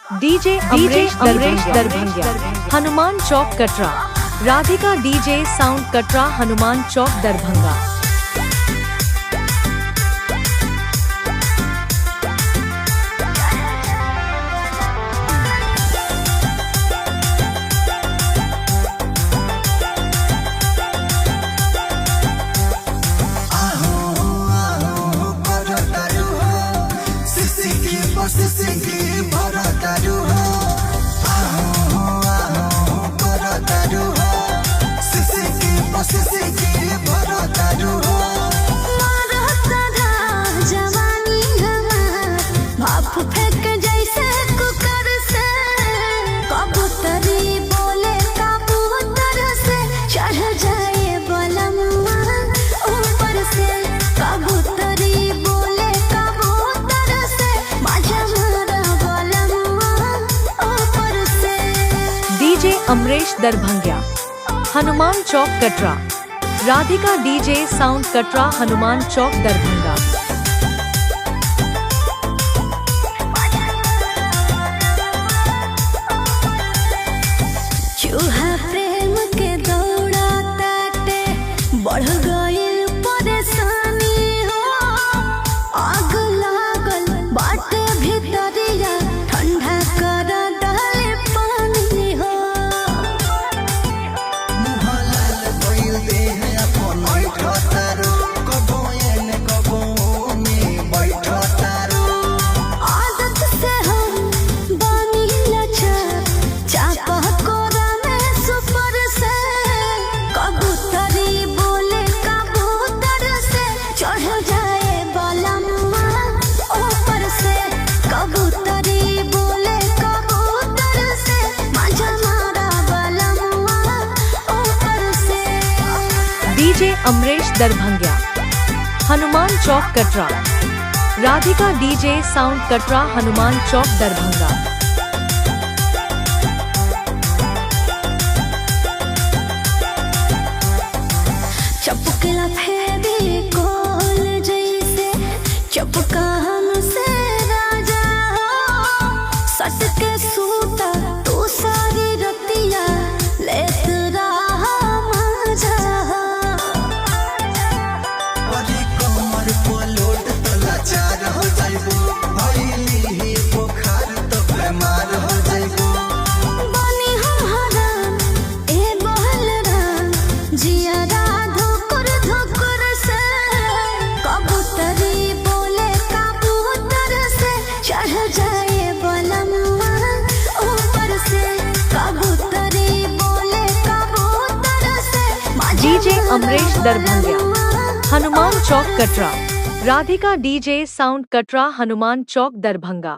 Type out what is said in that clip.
DJ Amresh दरभंगिया, हनुमान चौक कटरा। Radhika DJ sound कटरा, हनुमान चौक दरभंगा। डीजे अमरेश दरभंगिया, हनुमान चौक कटरा। राधिका डीजे साउंड कटरा, हनुमान चौक दरभंगा। चूहा प्रेम के दौड़ा ताटे, बढ़ गइल परेशानी हो। आग लागल बाटे भीतरिया, ठंडा कर डाले पानी हो। आदत से हम बनी लाचार, चापा कोरा में सुपर से। कबूतरी बोले कबूतर से, चढ़ जाए बलम्मा ऊपर से। कबूतरी बोले कबूतर से, मजा मारा बलम्मा ऊपर से। डीजे अमरेश दरभंगिया, हनुमान चौक कटरा। राधिका डीजे साउंड कटरा, हनुमान चौक दरभंगा। चपकला फेरी कोल जैसे, चपका हमसे राजा हो। सट के सूता तू सारी रतिया, लेत रहा मजा हो। बनी हम हराम, ए बहलराम, जियारा धोकर धोकर से। कबूतरी बोले कबूतर से, चढ़ जाए बलम्मा ऊपर से। कबूतरी बोले कबूतर से, डीजे अमरेश दरभंगिया, हनुमान चौक कटरा। राधिका डीजे साउंड कटरा, हनुमान चौक दरभंगा।